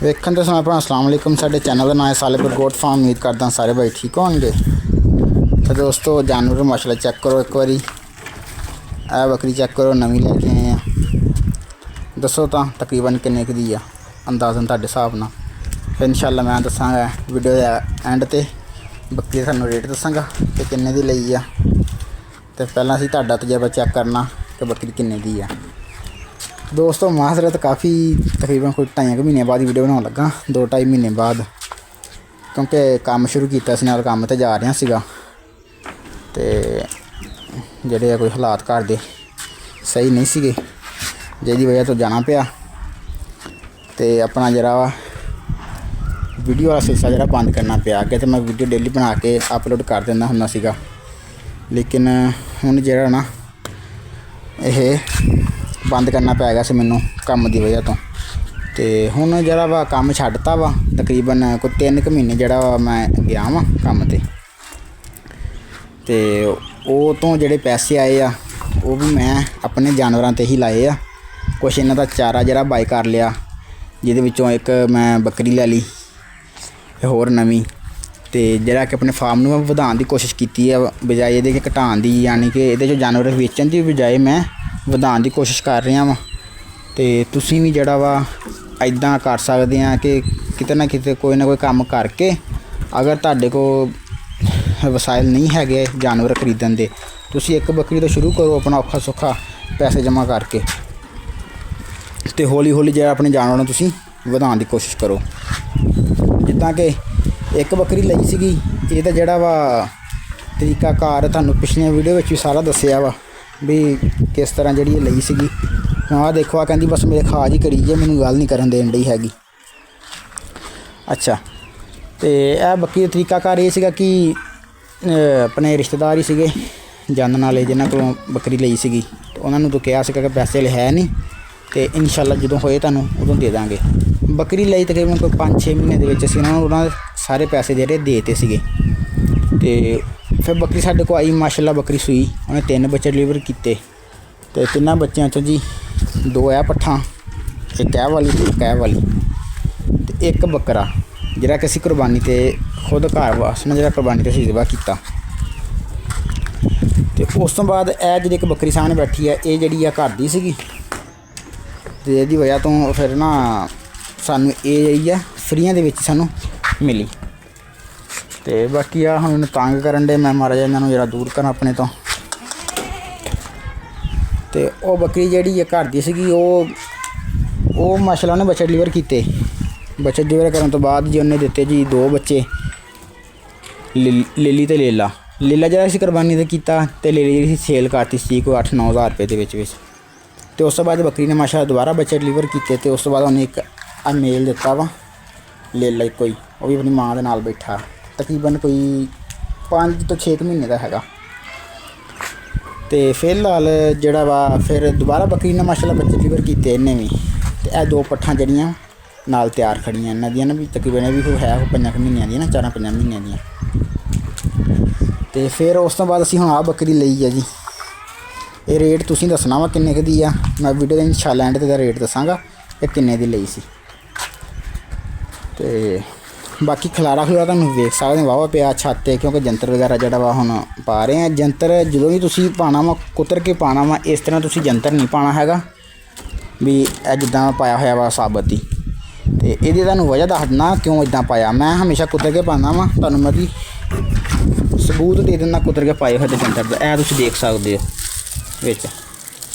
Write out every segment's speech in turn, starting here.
ਵੇਖਣ ਤੋਂ समय अस्सलाम वालेकुम। साडे चैनल का नाम है सालेपुर गोट फार्म। उम्मीद करदा सारे भाई ठीक होणगे। तो दोस्तों जानवर माशाल्लाह चेक करो एक बारी, आ बकरी चेक करो, नवीं लेके आए हैं। दसो तो तकरीबन किन्ने दी आ अंदाजन तुहाडे हिसाब नाल, फिर इंशाल्लाह मैं दसांगा वीडियो के एंड ते बकरी दा सानूं रेट दसांगा कि किन्ने दी लई आ। तो पहलां असीं तुहाडा तजर्बा चेक करना कि बकरी किन्ने दी आ। दोस्तों माजरत काफ़ी तकरीबन कोई 2.5 महीने बाद वीडियो बनाने लगा, 2-2.5 महीने बाद, क्योंकि काम शुरू किया नाल काम ते जा रहा सीगा ते जेडे कोई हालात घर दे सही नहीं सीगे, जिहदी वजह तो जाना पिया ते अपना जरा वीडियो वाला सिलसिला जरा बंद करना पिया। अगे तो मैं वीडियो डेली बना के अपलोड कर देना हुंदा सीगा, लेकिन हुण जेहड़ा ना यह बंद करना पै गया सी मैनू काम की वजह तो। तो हुण जरा वा काम छड्डता वा, तकरीबन कोई 3 महीने जरा मैं गया वा काम ते। वो तो जेडे पैसे आए आ वो भी मैं अपने जानवरों ते ही लाए आ। कुछ इन्हां दा चारा जरा बाई कर लिया, जिहदे विचों एक मैं बकरी लै ली होर नवीं, तो जरा कि अपने फार्म नूं वधाउण दी कोशिश कीती है बजाए इहदे घटाउण दी, यानी कि इहदे चों जानवर वेचण दी बजाए मैं ਵਧਾਉਣ ਦੀ कोशिश कर रहा वा। तो तुसीं भी जड़ा वा इदां कर सकते हैं कि किते ना किते कोई ना कोई काम करके, अगर तुहाडे कोल वसाइल नहीं है जानवर खरीदण दे, तुसीं एक बकरी तो शुरू करो अपना औखा सौखा पैसे जमा करके, तो हौली हौली जो अपने जानवरों नूं तुसीं ਵਧਾਉਣ ਦੀ कोशिश करो। जिद्दां कि एक बकरी लई सीगी, इहदा जिहड़ा वा तरीकाकार तुहानूं पिछलियां वीडियो विच भी सारा दस्सिया वा भी किस तरह जी लई सीगी। हाँ देखो आ कहती बस मेरे खाज ही करी जे, मैनू गल नहीं करन देन डी हैगी। अच्छा तो यह बकरी का तरीकाकार ये सीगा कि अपने रिश्तेदार ही सीगे जानने वाले जिन्होंने को बकरी लई सीगी, तो उन्होंने तो कहा सीगा कि पैसे है नहीं, तो इंशाल्लाह जो होए तुहानूं उदों दे देंगे। बकरी लई तकरीबन कोई 5-6 महीने दे विच असीं उन्होंने सारे पैसे जेहड़े देते सीगे। तो फिर बकरी साढ़े को आई माशाल्लाह, बकरी सूई, उन्हें 3 बच्चे डिलीवर किए, तो 3 बच्चों चो जी 2 है पट्ठा, एक ऐ वाली एक ऐ वाली, तो एक बकरा जिहड़ा कि असीं कुरबानी ते खुद घर वास्ते जिहड़ा कुरबानी ते असीं ज़िबा कीता। तो उस तो बाद यह जी एक बकरी सामने बैठी है, ये जिहड़ी घर दी सीगी, ते इहदी वजह तो फिर ना सानूं ये जिहड़ी है फ्रीआं दे विच सानूं मिली। तो बाकी आ हुण तंग करन दे, मैं मारा जा इन्हां जरा दूर करा अपने तो। वो बकरी जिहड़ी घर दी सीगी वो माशाल्लाह उन्हें बच्चे डिलीवर किए। बच्चे डिलीवर करने तो बाद जी उन्हें दिते जी 2 बच्चे, लिली तो लेला। लीला जरा असीं कुरबानी ते कीता, ते लिली सेल करती सी कोई 8-9 हज़ार रुपये के विच। तो उस तो बाद बकरी ने माशाल्लाह दोबारा बच्चे डिलीवर किए, तो उस तो बाद उन्हें एक मेल दिता वा लेला कोई, वो भी अपनी माँ के नाल बैठा, तकरीबन कोई 5 तो 6 महीने का हैगा। तो फिलहाल जड़ा वा फिर दोबारा बकरी ने माशाल्लाह बच्चे डिलीवर किए इन्हें भी। तो यह 2 पट्ठा जड़ियाँ नाल तैयार खड़ियाँ इन्हां दियां भी, तकरीबन भी है 5 महीनों दी ना, 4-5 महीनों दी। तो फिर उस तो बाद असीं हुण आ बकरी लई है जी। ये रेट तुसीं दसना वा किन्ने दी आ, मैं वीडियो के इंशाल्लाह एंड ते रेट दसांगा कि किन्ने दी लई सी। तो बाकी खलारा खुलारा तुहानूं वेख सकदे वावा पिया छत ते, क्योंकि जंतर वगैरह जिहड़ा वा हुण पा रहे हैं। जंतर जदों भी तुसीं पाना वा कुतर के पाना वा, इस तरह तुसीं जंतर नहीं पाना हैगा भी जिद्दां पाया होया वा साबत ही। तो इहदी तुहानूं वजह दस दिंदा क्यों इदां पाया। मैं हमेशा कुतर के पाना वा, तुहानूं मैं भी सबूत दे दिंदा कुतर के पाए होए जंतर दा। ऐ तुसीं देख सकदे हो विच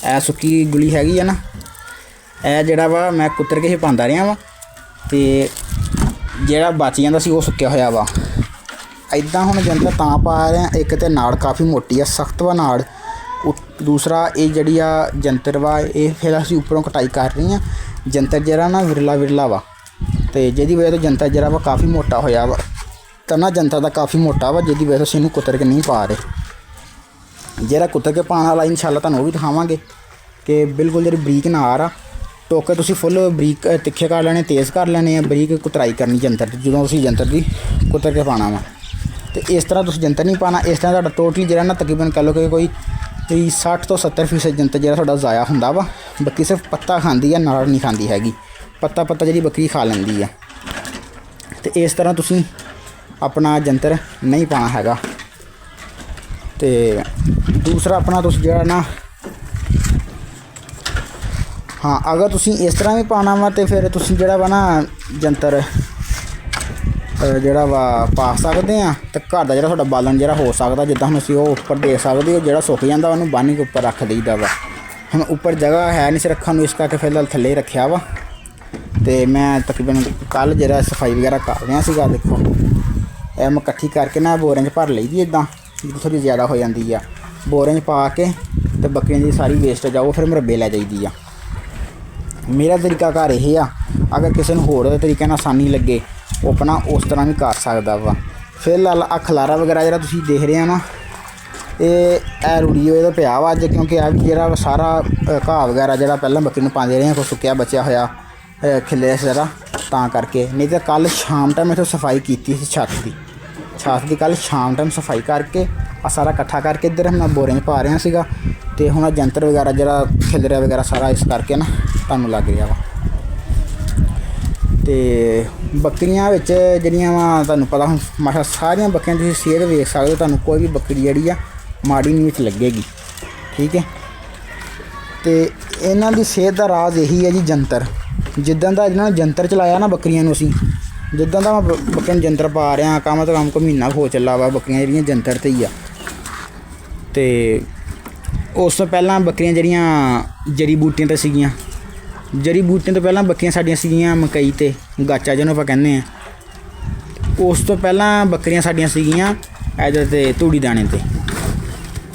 ऐ सुक्की गुली हैगी है ना, ऐ जिहड़ा वा मैं कुतर के ही पांदा रहा वा, ते ਜਿਹੜਾ बच जाता सी वो सुक्या होया वा। इदां हुण जंतर तां पा रहे हैं, एक तो नाड़ काफ़ी मोटी है, सख्त वा नाड़, दूसरा ये जिहड़ी आ जंतर वा ये फिर असीं उपरों कटाई कर रहे हैं। जंतर जरा ना विरला वा, तो जिहदी वजह तो जंतर जरा वा काफ़ी मोटा होया वा, तना जंतर दा काफ़ी मोटा वा, जिहदी वजह तो असीं इहनूं कुतर के नहीं पा रहे। जरा कुतर के पाने वाला इंशाल्लाह तुहानूं भी दिखावांगे कि बिल्कुल जिहड़ी बरीक नार आ, टोके तुसीं फुल बरीक तिखे कर लेने, तेज़ कर लेने, बरीक कुतराई करनी जंतर जो तुसीं जंतर की कुतर के पाना वा। तो इस तरह तुसीं जंतर नहीं पाना, इस तरह तुहाडा टोटली जिहड़ा ना तकरीबन कह लो कि कोई 60 तो 70% जंतर जिहड़ा तुहाडा ज़ाया हुंदा वा। बाकी सिर्फ पत्ता खांदी है, नाड़ नहीं खांदी हैगी। ਪੱਤਾ ਪੱਤਾ ਜਿਹੜੀ ਬੱਕਰੀ ਖਾ ਲੈਂਦੀ ਆ। ਤੇ ਇਸ ਤਰ੍ਹਾਂ ਤੁਸੀਂ ਆਪਣਾ ਜੰਤਰ ਨਹੀਂ ਪਾਉਣਾ ਹੈਗਾ। ਤੇ ਦੂਸਰਾ ਆਪਣਾ ਤੁਸੀਂ ਜਿਹੜਾ ਨਾ ਹਾਂ, ਅਗਰ ਤੁਸੀਂ ਇਸ ਤਰ੍ਹਾਂ ਵੀ ਪਾਉਣਾ ਵਾ ਤਾਂ ਫਿਰ ਤੁਸੀਂ ਜਿਹੜਾ ਵਾ ਨਾ ਜੰਤਰ ਜਿਹੜਾ ਵਾ ਪਾ ਸਕਦੇ ਆ। ਤੇ ਘਰ ਦਾ ਜਿਹੜਾ ਤੁਹਾਡਾ ਬਾਲਣ ਜਿਹੜਾ ਹੋ ਸਕਦਾ, ਜਿੱਦਾਂ ਹੁਣ ਅਸੀਂ ਉਹ ਉੱਪਰ ਦੇ ਸਕਦੇ ਹੋ, ਜਿਹੜਾ ਸੁੱਕ ਜਾਂਦਾ ਉਹਨੂੰ ਬੰਨ੍ਹ ਕੇ ਉੱਪਰ ਰੱਖ ਦਈਦਾ ਵਾ। ਹੁਣ ਉੱਪਰ ਜਗ੍ਹਾ ਹੈ ਨਹੀਂ ਸੀ ਰੱਖਣ ਨੂੰ, ਇਸ ਕਰਕੇ ਫਿਲਹਾਲ ਥੱਲੇ ਰੱਖਿਆ ਵਾ। ਤੇ ਮੈਂ ਤਕਰੀਬਨ ਕੱਲ੍ਹ ਜਿਹੜਾ ਸਫਾਈ ਵਗੈਰਾ ਕਰ ਰਿਹਾ ਸੀਗਾ। ਦੇਖੋ ਇਹ ਮੈਂ ਇਕੱਠੀ ਕਰਕੇ ਨਾ ਬੋਰਿਆਂ 'ਚ ਭਰ ਲਈ ਦੀ, ਇੱਦਾਂ ਜਦੋਂ ਥੋੜ੍ਹੀ ਜ਼ਿਆਦਾ ਹੋ ਜਾਂਦੀ ਆ ਬੋਰਿਆਂ 'ਚ ਪਾ ਕੇ, ਅਤੇ ਬੱਕਰੀਆਂ ਦੀ ਸਾਰੀ ਵੇਸਟੇਜ ਆ ਉਹ ਫਿਰ ਮੁਰੱਬੇ ਲੈ ਜਾਈਦੀ ਆ। ਮੇਰਾ ਤਰੀਕਾ ਘਰ ਇਹ ਆ। ਅਗਰ ਕਿਸੇ ਨੂੰ ਹੋਰ ਤਰੀਕੇ ਨਾਲ ਆਸਾਨੀ ਲੱਗੇ ਉਹ ਆਪਣਾ ਉਸ ਤਰ੍ਹਾਂ ਵੀ ਕਰ ਸਕਦਾ ਵਾ। ਫਿਲਹਾਲ ਆਹ ਖਲਾਰਾ ਵਗੈਰਾ ਜਿਹੜਾ ਤੁਸੀਂ ਦੇਖ ਰਹੇ ਆ ਨਾ, ਇਹ ਰੂੜੀ ਇਹਦਾ ਪਿਆ ਵਾ ਅੱਜ, ਕਿਉਂਕਿ ਇਹ ਵੀ ਜਿਹੜਾ ਸਾਰਾ ਘਾਹ ਵਗੈਰਾ ਜਿਹੜਾ ਪਹਿਲਾਂ ਬੱਕਰੀ ਨੂੰ ਪਾਉਂਦੇ ਰਹੇ, ਕੋਈ ਸੁੱਕਿਆ ਬਚਿਆ ਹੋਇਆ ਖਿੱਲੇ ਸਾਰਾ, ਤਾਂ ਕਰਕੇ। ਨਹੀਂ ਤਾਂ ਕੱਲ੍ਹ ਸ਼ਾਮ ਟਾਈਮ ਇੱਥੋਂ ਸਫਾਈ ਕੀਤੀ ਸੀ ਛੱਤ ਦੀ ਕੱਲ੍ਹ ਸ਼ਾਮ ਟਾਈਮ ਸਫਾਈ ਕਰਕੇ ਆ ਸਾਰਾ ਇਕੱਠਾ ਕਰਕੇ ਇੱਧਰ ਮੈਂ ਬੋਰਿਆਂ 'ਚ ਪਾ ਰਿਹਾ ਸੀਗਾ। ਅਤੇ ਹੁਣ ਜੰਤਰ ਵਗੈਰਾ ਜਿਹੜਾ ਖਿਲਰਿਆ ਵਗੈਰਾ ਸਾਰਾ ਇਸ ਕਰਕੇ ਨਾ ਤੁਹਾਨੂੰ ਲੱਗ ਰਿਹਾ ਵਾ। ਅਤੇ ਬੱਕਰੀਆਂ ਵਿੱਚ ਜਿਹੜੀਆਂ ਵਾ ਤੁਹਾਨੂੰ ਪਤਾ ਹੁਣ ਮਾਸ਼ਾ ਸਾਰੀਆਂ ਬੱਕਰੀਆਂ ਤੁਸੀਂ ਸਿਹਤ ਵੇਖ ਸਕਦੇ ਹੋ, ਤੁਹਾਨੂੰ ਕੋਈ ਵੀ ਬੱਕਰੀ ਜਿਹੜੀ ਆ ਮਾੜੀ ਨਹੀਂ ਵਿੱਚ ਲੱਗੇਗੀ, ਠੀਕ ਹੈ। ਅਤੇ ਇਹਨਾਂ ਦੀ ਸਿਹਤ ਦਾ ਰਾਜ਼ ਇਹੀ ਹੈ ਜੀ ਜੰਤਰ। ਜਿੱਦਾਂ ਦਾ ਇਹਨਾਂ ਨੇ ਜੰਤਰ ਚਲਾਇਆ ਨਾ ਬੱਕਰੀਆਂ ਨੂੰ, ਅਸੀਂ ਜਿੱਦਾਂ ਦਾ ਮੈਂ ਬੱਕਰੀਆਂ ਨੂੰ ਜੰਤਰ ਪਾ ਰਿਹਾ ਕੰਮ ਤੋਂ ਕੰਮ ਕੋ ਮਹੀਨਾ ਹੋ ਚੱਲਾ ਵਾ, ਬੱਕਰੀਆਂ ਜਿਹੜੀਆਂ ਜੰਤਰ 'ਤੇ ਹੀ ਆ। ਅਤੇ ਉਸ ਤੋਂ ਪਹਿਲਾਂ ਬੱਕਰੀਆਂ ਜਿਹੜੀਆਂ ਜੜੀ ਬੂਟੀਆਂ 'ਤੇ ਸੀਗੀਆਂ, ਜੜੀ ਬੂਟੀਆਂ ਤੋਂ ਪਹਿਲਾਂ ਬੱਕਰੀਆਂ ਸਾਡੀਆਂ ਸੀਗੀਆਂ ਮਕਈ 'ਤੇ, ਗਾਚਾ ਜਿਹਨੂੰ ਆਪਾਂ ਕਹਿੰਦੇ ਹਾਂ। ਉਸ ਤੋਂ ਪਹਿਲਾਂ ਬੱਕਰੀਆਂ ਸਾਡੀਆਂ ਸੀਗੀਆਂ ਇੱਧਰ 'ਤੇ ਤੂੜੀ ਦਾਣੇ 'ਤੇ,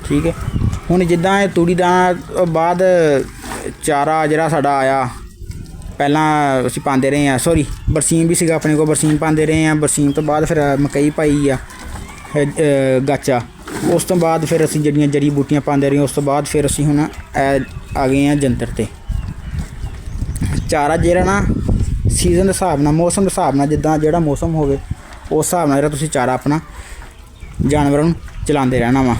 ਠੀਕ ਹੈ। ਹੁਣ ਜਿੱਦਾਂ ਇਹ ਤੂੜੀ ਦਾਣਾ ਬਾਅਦ ਚਾਰਾ ਜਿਹੜਾ ਸਾਡਾ ਆਇਆ, ਪਹਿਲਾਂ ਅਸੀਂ ਪਾਉਂਦੇ ਰਹੇ ਹਾਂ, ਸੋਰੀ ਬਰਸੀਮ ਵੀ ਸੀਗਾ ਆਪਣੇ ਕੋਲ, ਬਰਸੀਮ ਪਾਉਂਦੇ ਰਹੇ ਹਾਂ। ਬਰਸੀਮ ਤੋਂ ਬਾਅਦ ਫਿਰ ਮਕਈ ਪਾਈ ਆ ਗਾਚਾ। ਉਸ ਤੋਂ ਬਾਅਦ ਫਿਰ ਅਸੀਂ ਜਿਹੜੀਆਂ ਜੜੀ ਬੂਟੀਆਂ ਪਾਉਂਦੇ ਰਹੇ, ਉਸ ਤੋਂ ਬਾਅਦ ਫਿਰ ਅਸੀਂ ਹੁਣ ਆ ਗਏ ਹਾਂ ਜੰਤਰ 'ਤੇ। ਚਾਰਾ ਜਿਹੜਾ ਨਾ ਸੀਜ਼ਨ ਦੇ ਹਿਸਾਬ ਨਾਲ, ਮੌਸਮ ਦੇ ਹਿਸਾਬ ਨਾਲ, ਜਿੱਦਾਂ ਜਿਹੜਾ ਮੌਸਮ ਹੋਵੇ ਉਸ ਹਿਸਾਬ ਨਾਲ ਜਿਹੜਾ ਤੁਸੀਂ ਚਾਰਾ ਆਪਣਾ ਜਾਨਵਰਾਂ ਨੂੰ ਚਲਾਉਂਦੇ ਰਹਿਣਾ ਵਾ।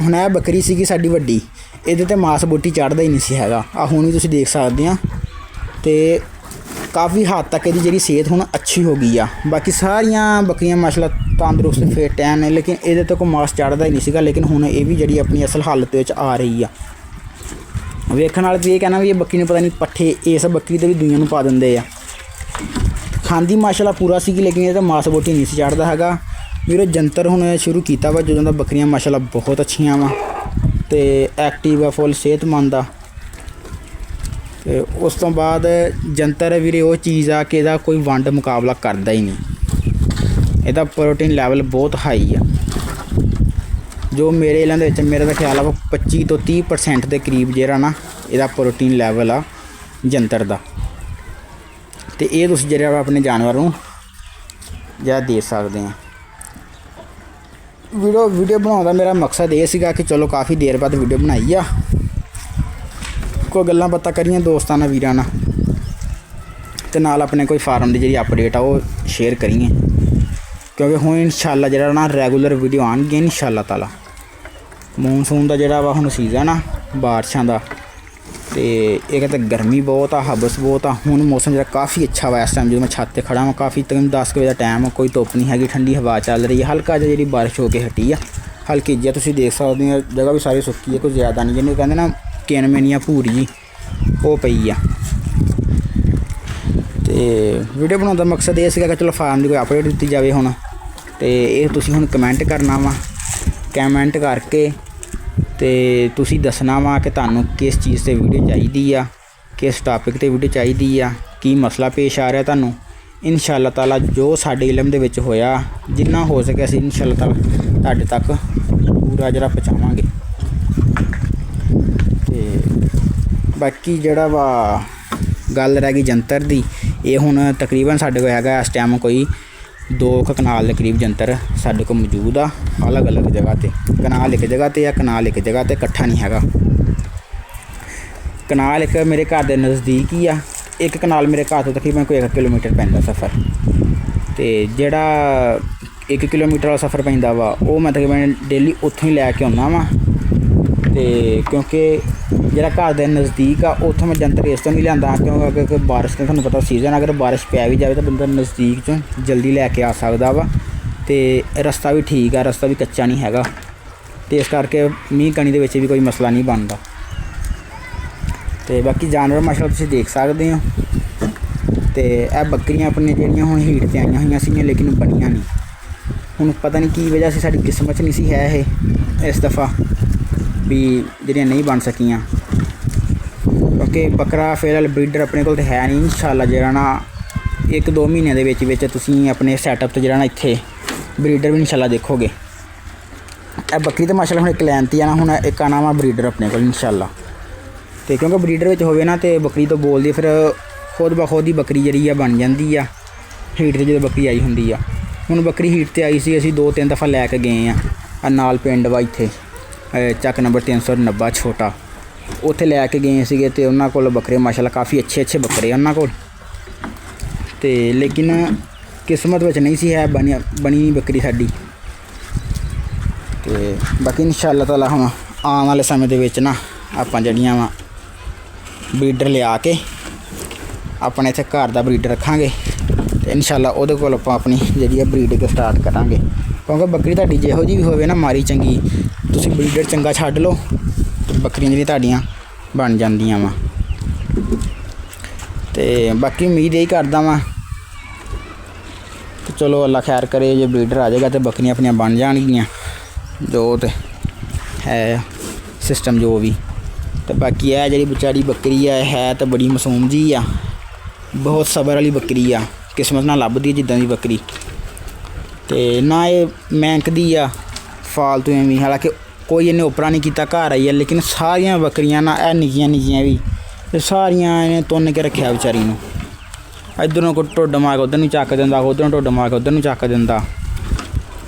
ਹੁਣ ਇਹ ਬੱਕਰੀ ਸੀਗੀ ਸਾਡੀ ਵੱਡੀ, ਇਹਦੇ 'ਤੇ ਮਾਸ ਬੋਟੀ ਚੜ੍ਹਦਾ ਹੀ ਨਹੀਂ ਸੀ ਹੈਗਾ। ਆਹ ਹੁਣ ਵੀ ਤੁਸੀਂ ਦੇਖ ਸਕਦੇ ਆ। ਅਤੇ ਕਾਫੀ ਹੱਦ ਤੱਕ ਇਹਦੀ ਜਿਹੜੀ ਸਿਹਤ ਹੁਣ ਅੱਛੀ ਹੋ ਗਈ ਆ। ਬਾਕੀ ਸਾਰੀਆਂ ਬੱਕਰੀਆਂ ਮਾਸ਼ਾਅੱਲਾ ਤੰਦਰੁਸਤ ਫਿੱਟ ਐਨ ਨੇ, ਲੇਕਿਨ ਇਹਦੇ 'ਤੇ ਕੋਈ ਮਾਸ ਚੜ੍ਹਦਾ ਹੀ ਨਹੀਂ ਸੀਗਾ। ਲੇਕਿਨ ਹੁਣ ਇਹ ਵੀ ਜਿਹੜੀ ਆਪਣੀ ਅਸਲ ਹਾਲਤ ਵਿੱਚ ਆ ਰਹੀ ਆ। ਵੇਖਣ ਵਾਲੇ ਵੀ ਇਹ ਕਹਿਣਾ ਵੀ ਇਹ ਬੱਕਰੀ ਨੂੰ ਪਤਾ ਨਹੀਂ ਪੱਠੇ ਇਸ ਬੱਕਰੀ ਦੇ ਵੀ ਦੁਨੀਆਂ ਨੂੰ ਪਾ ਦਿੰਦੇ ਆ। ਖਾਂਦੀ ਮਾਸ਼ਾਅੱਲਾ ਪੂਰਾ ਸੀਗੀ, ਲੇਕਿਨ ਇਹਦਾ ਮਾਸ ਬੋਟੀ ਨਹੀਂ ਸੀ ਚੜ੍ਹਦਾ ਹੈਗਾ। ਵੀਰੋ ਜੰਤਰ ਹੁਣ ਸ਼ੁਰੂ ਕੀਤਾ ਵਾ ਜਦੋਂ ਦਾ ਬੱਕਰੀਆਂ ਮਾਸ਼ਾਅੱਲਾ ਬਹੁਤ ਅੱਛੀਆਂ ਵਾ ਅਤੇ ਐਕਟਿਵ ਆ, ਫੁੱਲ ਸਿਹਤਮੰਦ ਆ। ਅਤੇ ਉਸ ਤੋਂ ਬਾਅਦ ਜੰਤਰ ਵੀਰੇ ਉਹ ਚੀਜ਼ ਆ ਕਿ ਇਹਦਾ ਕੋਈ ਵੰਡ ਮੁਕਾਬਲਾ ਕਰਦਾ ਹੀ ਨਹੀਂ। ਇਹਦਾ ਪ੍ਰੋਟੀਨ ਲੈਵਲ ਬਹੁਤ ਹਾਈ ਆ। ਜੋ ਮੇਰੇ ਇਲਾਕੇ ਦੇ ਵਿੱਚ ਮੇਰਾ ਤਾਂ ਖਿਆਲ ਆ 25 ਤੋਂ 30% ਦੇ ਕਰੀਬ ਜਿਹੜਾ ਨਾ ਇਹਦਾ ਪ੍ਰੋਟੀਨ ਲੈਵਲ ਆ ਜੰਤਰ ਦਾ। ਅਤੇ ਇਹ ਤੁਸੀਂ ਜਿਹੜਾ ਆਪਣੇ ਜਾਨਵਰ ਨੂੰ ਜਿਹੜਾ ਦੇ ਸਕਦੇ ਆ। ਵੀਡੀਓ ਬਣਾਉਣ ਦਾ ਮੇਰਾ ਮਕਸਦ ਇਹ ਸੀਗਾ ਕਿ ਚਲੋ ਕਾਫੀ ਦੇਰ ਬਾਅਦ ਵੀਡੀਓ ਬਣਾਈ ਆ, ਕੋਈ ਗੱਲਾਂ ਬਾਤਾਂ ਕਰੀਆਂ ਦੋਸਤਾਂ ਨਾਲ, ਵੀਰਾਂ ਨਾਲ, ਅਤੇ ਨਾਲ ਆਪਣੇ ਕੋਈ ਫਾਰਮ ਦੀ ਜਿਹੜੀ ਅਪਡੇਟ ਆ ਉਹ ਸ਼ੇਅਰ ਕਰੀਏ। ਕਿਉਂਕਿ ਹੁਣ ਇਨਸ਼ਾਅੱਲਾ ਜਿਹੜਾ ਨਾ ਰੈਗੂਲਰ ਵੀਡੀਓ ਆਉਣਗੀਆਂ ਇਨਸ਼ਾਅੱਲਾ ਤਾਲਾ। ਮੌਨਸੂਨ ਦਾ ਜਿਹੜਾ ਵਾ ਹੁਣ ਸੀਜ਼ਨ ਆ ਬਾਰਿਸ਼ਾਂ ਦਾ, ਅਤੇ ਇੱਕ ਤਾਂ ਗਰਮੀ ਬਹੁਤ ਆ, ਹਬਸ ਬਹੁਤ ਆ। ਹੁਣ ਮੌਸਮ ਜਿਹੜਾ ਕਾਫੀ ਅੱਛਾ ਵਾ ਇਸ ਟਾਈਮ ਜਦੋਂ ਮੈਂ ਛੱਤ 'ਤੇ ਖੜ੍ਹਾ ਵਾਂ, ਕਾਫੀ ਤਕਰੀਬਨ 10 ਵਜੇ ਦਾ ਟਾਈਮ ਆ, ਕੋਈ ਧੁੱਪ ਨਹੀਂ ਹੈਗੀ, ਠੰਡੀ ਹਵਾ ਚੱਲ ਰਹੀ ਹੈ। ਹਲਕਾ ਜਿਹਾ ਜਿਹੜੀ ਬਾਰਿਸ਼ ਹੋ ਕੇ ਹਟੀ ਆ, ਹਲਕੀ ਜਿਹੀ ਤੁਸੀਂ ਦੇਖ ਸਕਦੇ ਹੋ। ਜਗ੍ਹਾ ਵੀ ਸਾਰੀ ਸੁੱਕੀ ਹੈ, ਕੋਈ ਜ਼ਿਆਦਾ ਨਹੀਂ, ਜਿਹਨੂੰ ਕਹਿੰਦੇ ਨਾ ਕਿਨਮੇਨੀਆ ਭੂਰੀ ਜੀ ਉਹ ਪਈ ਆ। ਅਤੇ ਵੀਡੀਓ ਬਣਾਉਣ ਦਾ ਮਕਸਦ ਇਹ ਸੀਗਾ ਕਿ ਚਲੋ ਫਾਰਮ ਦੀ ਕੋਈ ਅਪਡੇਟ ਦਿੱਤੀ ਜਾਵੇ ਹੁਣ। ਅਤੇ ਇਹ ਤੁਸੀਂ ਹੁਣ ਕਮੈਂਟ ਕਰਨਾ ਵਾ, ਕਮੈਂਟ ਕਰਕੇ ਅਤੇ ਤੁਸੀਂ ਦੱਸਣਾ ਵਾ ਕਿ ਤੁਹਾਨੂੰ ਕਿਸ ਚੀਜ਼ 'ਤੇ ਵੀਡੀਓ ਚਾਹੀਦੀ ਆ, ਕਿਸ ਟਾਪਿਕ 'ਤੇ ਵੀਡੀਓ ਚਾਹੀਦੀ ਆ, ਕੀ ਮਸਲਾ ਪੇਸ਼ ਆ ਰਿਹਾ ਤੁਹਾਨੂੰ। ਇਨਸ਼ਾਅੱਲਾ ਤਾਲਾ ਜੋ ਸਾਡੇ ਇਲਮ ਦੇ ਵਿੱਚ ਹੋਇਆ, ਜਿੰਨਾ ਹੋ ਸਕੇ ਅਸੀਂ ਇਨਸ਼ਾਅੱਲਾ ਤਾਲਾ ਤੁਹਾਡੇ ਤੱਕ ਪੂਰਾ ਜਿਹੜਾ ਪਹੁੰਚਾਵਾਂਗੇ। ਅਤੇ ਬਾਕੀ ਜਿਹੜਾ ਵਾ ਗੱਲ ਰਹਿ ਗਈ ਜੰਤਰ ਦੀ, ਇਹ ਹੁਣ ਤਕਰੀਬਨ ਸਾਡੇ ਕੋਲ ਹੈਗਾ ਇਸ ਟਾਈਮ ਕੋਈ 2 ਕਨਾਲ ਦੇ ਕਰੀਬ ਜੰਤਰ ਸਾਡੇ ਕੋਲ ਮੌਜੂਦ ਆ, ਅਲੱਗ ਅਲੱਗ ਜਗ੍ਹਾ 'ਤੇ। ਕਨਾਲ ਇੱਕ ਜਗ੍ਹਾ 'ਤੇ ਆ, ਕਨਾਲ ਇੱਕ ਜਗ੍ਹਾ 'ਤੇ, ਇਕੱਠਾ ਨਹੀਂ ਹੈਗਾ। ਕਨਾਲ ਇੱਕ ਮੇਰੇ ਘਰ ਦੇ ਨਜ਼ਦੀਕ ਹੀ ਆ, ਇੱਕ ਕਨਾਲ ਮੇਰੇ ਘਰ ਤੋਂ ਤਕਰੀਬਨ ਕੋਈ 1 ਕਿਲੋਮੀਟਰ ਪੈਂਦਾ ਸਫ਼ਰ। ਅਤੇ ਜਿਹੜਾ 1 ਕਿਲੋਮੀਟਰ ਵਾਲਾ ਸਫ਼ਰ ਪੈਂਦਾ ਵਾ ਉਹ ਮੈਂ ਤਕਰੀਬਨ ਡੇਲੀ ਉੱਥੋਂ ਹੀ ਲੈ ਕੇ ਆਉਂਦਾ ਵਾਂ। ਅਤੇ ਕਿਉਂਕਿ ਜਿਹੜਾ ਘਰ ਦੇ ਨਜ਼ਦੀਕ ਆ ਉੱਥੋਂ ਮੈਂ ਜੰਤਰ ਇਸ ਤੋਂ ਨਹੀਂ ਲਿਆਂਦਾ, ਕਿਉਂਕਿ ਅਗਰ ਬਾਰਿਸ਼ ਦਾ ਤੁਹਾਨੂੰ ਪਤਾ ਸੀਜ਼ਨ, ਅਗਰ ਬਾਰਿਸ਼ ਪੈ ਵੀ ਜਾਵੇ ਤਾਂ ਬੰਦਾ ਨਜ਼ਦੀਕ 'ਚੋਂ ਜਲਦੀ ਲੈ ਕੇ ਆ ਸਕਦਾ ਵਾ। ਅਤੇ ਰਸਤਾ ਵੀ ਠੀਕ ਆ, ਰਸਤਾ ਵੀ ਕੱਚਾ ਨਹੀਂ ਹੈਗਾ, ਅਤੇ ਇਸ ਕਰਕੇ ਮੀਂਹ ਕਣੀ ਦੇ ਵਿੱਚ ਵੀ ਕੋਈ ਮਸਲਾ ਨਹੀਂ ਬਣਦਾ। ਅਤੇ ਬਾਕੀ ਜਾਨਵਰ ਮਾਸ਼ਾਅੱਲਾ ਤੁਸੀਂ ਦੇਖ ਸਕਦੇ ਹੋ। ਅਤੇ ਇਹ ਬੱਕਰੀਆਂ ਆਪਣੀਆਂ ਜਿਹੜੀਆਂ ਹੁਣ ਹੀਟ 'ਤੇ ਆਈਆਂ ਹੋਈਆਂ ਸੀਗੀਆਂ, ਲੇਕਿਨ ਬਣੀਆਂ ਨਹੀਂ। ਹੁਣ ਪਤਾ ਨਹੀਂ ਕੀ ਵਜ੍ਹਾ ਸੀ, ਸਾਡੀ ਕਿਸਮਤ 'ਚ ਨਹੀਂ ਸੀ ਹੈ ਇਹ ਇਸ ਦਫਾ ਵੀ ਜਿਹੜੀਆਂ ਨਹੀਂ ਬਣ ਸਕੀਆਂ, ਕਿਉਂਕਿ ਬੱਕਰਾ ਫਿਲਹਾਲ ਬਰੀਡਰ ਆਪਣੇ ਕੋਲ ਤਾਂ ਹੈ ਨਹੀਂ। ਇੰਸ਼ਾਅੱਲਾ ਜਿਹੜਾ ਨਾ 1-2 ਮਹੀਨਿਆਂ ਦੇ ਵਿੱਚ ਤੁਸੀਂ ਆਪਣੇ ਸੈਟਅਪ 'ਤੇ ਜਿਹੜਾ ਨਾ ਇੱਥੇ ਬਰੀਡਰ ਵੀ ਇੰਸ਼ਾਅੱਲਾ ਦੇਖੋਗੇ। ਇਹ ਬੱਕਰੀ ਤਾਂ ਮਾਸ਼ਾਅੱਲਾ ਹੁਣ ਇੱਕ ਲਾਈਨ 'ਤੇ ਆ ਨਾ, ਹੁਣ ਇੱਕ ਆਉਣਾ ਵਾ ਬਰੀਡਰ ਆਪਣੇ ਕੋਲ ਇੰਸ਼ਾਅੱਲਾ। ਅਤੇ ਕਿਉਂਕਿ ਬਰੀਡਰ ਵਿੱਚ ਹੋਵੇ ਨਾ ਅਤੇ ਬੱਕਰੀ ਤੋਂ ਬੋਲਦੀ, ਫਿਰ ਖੁਦ ਬ ਖੁਦ ਹੀ ਬੱਕਰੀ ਜਿਹੜੀ ਆ ਬਣ ਜਾਂਦੀ ਆ ਹੀਟ 'ਤੇ ਜਦੋਂ ਬੱਕਰੀ ਆਈ ਹੁੰਦੀ ਆ। ਹੁਣ ਬੱਕਰੀ ਹੀਟ 'ਤੇ ਆਈ ਸੀ, ਅਸੀਂ 2-3 ਦਫਾ ਲੈ ਕੇ ਗਏ ਆ ਨਾਲ ਪਿੰਡ ਵਾ ਇੱਥੇ ਚੱਕ ਨੰਬਰ 390 ਛੋਟਾ, ਉੱਥੇ ਲੈ ਕੇ ਗਏ ਸੀਗੇ। ਅਤੇ ਉਹਨਾਂ ਕੋਲ ਬੱਕਰੇ ਮਾਸ਼ਾਅੱਲਾ ਕਾਫੀ ਅੱਛੇ ਬੱਕਰੇ ਉਹਨਾਂ ਕੋਲ, ਅਤੇ ਲੇਕਿਨ ਕਿਸਮਤ ਵਿੱਚ ਨਹੀਂ ਸੀ ਹੈ ਬਣੀ ਨਹੀਂ ਬੱਕਰੀ ਸਾਡੀ। ਅਤੇ ਬਾਕੀ ਇੰਸ਼ਾਅੱਲਾ ਤਾਲਾ ਹੁਣ ਆਉਣ ਵਾਲੇ ਸਮੇਂ ਦੇ ਵਿੱਚ ਨਾ ਆਪਾਂ ਜਿਹੜੀਆਂ ਵਾ ਬਰੀਡਰ ਲਿਆ ਕੇ ਆਪਣੇ ਇੱਥੇ ਘਰ ਦਾ ਬਰੀਡਰ ਰੱਖਾਂਗੇ, ਅਤੇ ਇੰਸ਼ਾਅੱਲਾ ਉਹਦੇ ਕੋਲ ਆਪਾਂ ਆਪਣੀ ਜਿਹੜੀ ਆ ਬਰੀਡਿੰਗ ਸਟਾਰਟ ਕਰਾਂਗੇ। ਕਿਉਂਕਿ ਬੱਕਰੀ ਤੁਹਾਡੀ ਜਿਹੋ ਜਿਹੀ ਵੀ ਹੋਵੇ ਨਾ ਮਾਰੀ ਚੰਗੀ, ਤੁਸੀਂ ਬਰੀਡਰ ਚੰਗਾ ਛੱਡ ਲਓ, ਬੱਕਰੀਆਂ ਜਿਹੜੀਆਂ ਤੁਹਾਡੀਆਂ ਬਣ ਜਾਂਦੀਆਂ ਵਾ। ਅਤੇ ਬਾਕੀ ਉਮੀਦ ਇਹੀ ਕਰਦਾ ਵਾਂ ਕਿ ਚਲੋ ਅੱਲਾ ਖੈਰ ਕਰੇ, ਜੇ ਬਰੀਡਰ ਆ ਜਾਏਗਾ ਤਾਂ ਬੱਕਰੀਆਂ ਆਪਣੀਆਂ ਬਣ ਜਾਣਗੀਆਂ, ਜੋ ਤਾਂ ਹੈ ਸਿਸਟਮ ਜੋ ਵੀ। ਅਤੇ ਬਾਕੀ ਇਹ ਜਿਹੜੀ ਵਿਚਾਰੀ ਬੱਕਰੀ ਹੈ ਤਾਂ ਬੜੀ ਮਾਸੂਮ ਜੀ ਆ, ਬਹੁਤ ਸਬਰ ਵਾਲੀ ਬੱਕਰੀ ਆ, ਕਿਸਮਤ ਨਾਲ ਲੱਭਦੀ ਜਿੱਦਾਂ ਦੀ ਬੱਕਰੀ। ਅਤੇ ਨਾ ਇਹ ਮਹਿੰਕਦੀ ਆ ਫਾਲਤੂ ਐਵੇਂ, ਹਾਲਾਂਕਿ ਕੋਈ ਇਹਨੇ ਉਪਰਾ ਨਹੀਂ ਕੀਤਾ, ਘਰ ਆਈ ਹੈ, ਲੇਕਿਨ ਸਾਰੀਆਂ ਬੱਕਰੀਆਂ ਨਾ ਇਹ ਨਿੱਕੀਆਂ ਵੀ ਇਹ ਸਾਰੀਆਂ ਇਹਨੇ ਤੁੰਨ ਕੇ ਰੱਖਿਆ ਵਿਚਾਰੀ ਨੂੰ। ਇੱਧਰੋਂ ਕੋਈ ਢੁੱਡ ਮਾਰ ਕੇ ਉੱਧਰ ਨੂੰ ਚੱਕ ਦਿੰਦਾ, ਉੱਧਰੋਂ ਢੁੱਡ ਮਾਰ ਕੇ ਉੱਧਰ ਨੂੰ ਚੱਕ ਦਿੰਦਾ।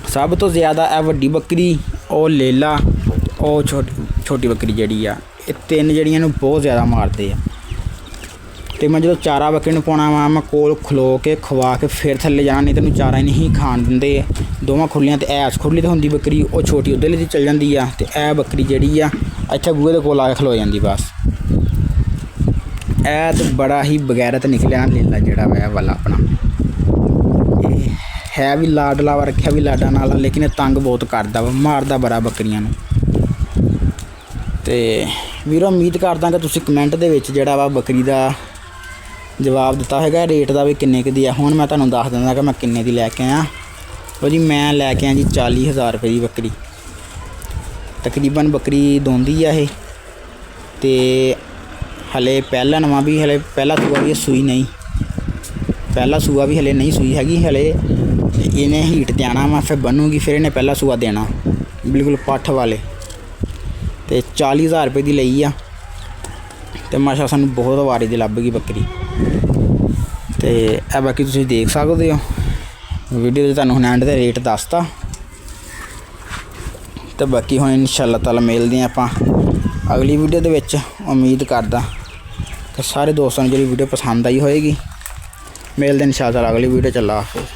ਸਭ ਤੋਂ ਜ਼ਿਆਦਾ ਇਹ ਵੱਡੀ ਬੱਕਰੀ, ਉਹ ਲੇਲਾ, ਉਹ ਛੋਟੀ ਬੱਕਰੀ ਜਿਹੜੀ ਆ, ਇਹ ਤਿੰਨ ਜਿਹੜੀਆਂ ਨੂੰ ਬਹੁਤ ਜ਼ਿਆਦਾ ਮਾਰਦੇ ਆ। ਅਤੇ ਮੈਂ ਜਦੋਂ ਚਾਰਾ ਬੱਕਰੀ ਨੂੰ ਪਾਉਣਾ ਵਾ, ਮੈਂ ਕੋਲ ਖਲੋ ਕੇ ਖਵਾ ਕੇ ਫਿਰ ਥੱਲੇ ਜਾਣਾ, ਨਹੀਂ ਤੈਨੂੰ ਚਾਰਾ ਹੀ ਨਹੀਂ ਖਾਣ ਦਿੰਦੇ। ਦੋਵਾਂ ਖੁਰਲੀਆਂ 'ਤੇ ਐਸ ਖੁਰਲੀ 'ਤੇ ਹੁੰਦੀ ਬੱਕਰੀ, ਉਹ ਛੋਟੀ ਉੱਧਰਲੀ 'ਤੇ ਚੱਲ ਜਾਂਦੀ ਆ, ਅਤੇ ਇਹ ਬੱਕਰੀ ਜਿਹੜੀ ਆ ਇੱਥੇ ਬੂਹੇ ਦੇ ਕੋਲ ਆ ਕੇ ਖਲੋ ਜਾਂਦੀ ਬਸ। ਇਹ ਤਾਂ ਬੜਾ ਹੀ ਬਗੈਰਤ ਨਿਕਲਿਆ ਲੇਲਾ ਜਿਹੜਾ ਵਾ ਵਾਲਾ ਆਪਣਾ। ਇਹ ਹੈ ਵੀ ਲਾਡਲਾ ਵਾ, ਰੱਖਿਆ ਵੀ ਲਾਡਾ ਨਾਲ, ਲੇਕਿਨ ਇਹ ਤੰਗ ਬਹੁਤ ਕਰਦਾ ਵਾ, ਮਾਰਦਾ ਬੜਾ ਬੱਕਰੀਆਂ ਨੂੰ। ਅਤੇ ਵੀਰੋ ਉਮੀਦ ਕਰਦਾ ਕਿ ਤੁਸੀਂ ਕਮੈਂਟ ਦੇ ਵਿੱਚ ਜਿਹੜਾ ਵਾ ਬੱਕਰੀ ਦਾ ਜਵਾਬ ਦਿੱਤਾ ਹੈਗਾ, ਰੇਟ ਦਾ ਵੀ ਕਿੰਨੇ ਕੁ ਦੀ ਆ। ਹੁਣ ਮੈਂ ਤੁਹਾਨੂੰ ਦੱਸ ਦਿੰਦਾ ਕਿ ਮੈਂ ਕਿੰਨੇ ਦੀ ਲੈ ਕੇ ਆਇਆ। ਉਹ ਜੀ ਮੈਂ ਲੈ ਕੇ ਆਇਆ ਜੀ 40,000 ਰੁਪਏ ਦੀ ਬੱਕਰੀ, ਤਕਰੀਬਨ ਬੱਕਰੀ ਦੋਂਦੀ ਆ ਇਹ। ਅਤੇ ਹਲੇ ਪਹਿਲਾ ਨਵਾਂ ਵੀ, ਹਲੇ ਪਹਿਲਾ ਸੂਆ ਵੀ ਸੂਈ ਨਹੀਂ, ਪਹਿਲਾ ਸੂਆ ਵੀ ਹਲੇ ਨਹੀਂ ਸੂਈ ਹੈਗੀ, ਹਲੇ ਇਹਨੇ ਹੀਟ 'ਤੇ ਆਉਣਾ ਵਾ, ਫਿਰ ਬਣੂਗੀ, ਫਿਰ ਇਹਨੇ ਪਹਿਲਾ ਸੂਆ ਦੇਣਾ ਬਿਲਕੁਲ ਪੱਠ ਵਾਲੇ। ਅਤੇ 40,000 ਰੁਪਏ ਦੀ ਲਈ ਆ, ਅਤੇ ਮਾਸ਼ਾ ਸਾਨੂੰ ਬਹੁਤ ਵਾਰੀ ਦੀ ਲੱਭ ਗਈ ਬੱਕਰੀ। ਅਤੇ ਇਹ ਬਾਕੀ ਤੁਸੀਂ ਦੇਖ ਸਕਦੇ ਹੋ ਵੀਡੀਓ 'ਚ, ਤੁਹਾਨੂੰ ਹੁਣ ਐਂਡ 'ਤੇ ਰੇਟ ਦੱਸਤਾ। ਅਤੇ ਬਾਕੀ ਹੁਣ ਇੰਸ਼ਾਅੱਲਾ ਤਾਲਾ ਮਿਲਦੇ ਹਾਂ ਆਪਾਂ ਅਗਲੀ ਵੀਡੀਓ ਦੇ ਵਿੱਚ। ਉਮੀਦ ਕਰਦਾ ਕਿ ਸਾਰੇ ਦੋਸਤਾਂ ਨੂੰ ਜਿਹੜੀ ਵੀਡੀਓ ਪਸੰਦ ਆਈ ਹੋਏਗੀ। ਮਿਲਦੇ ਇੰਸ਼ਾਅੱਲਾ ਤਾਲਾ ਅਗਲੀ ਵੀਡੀਓ 'ਚ। ਅੱਲਾ ਹਾਫਿਜ਼।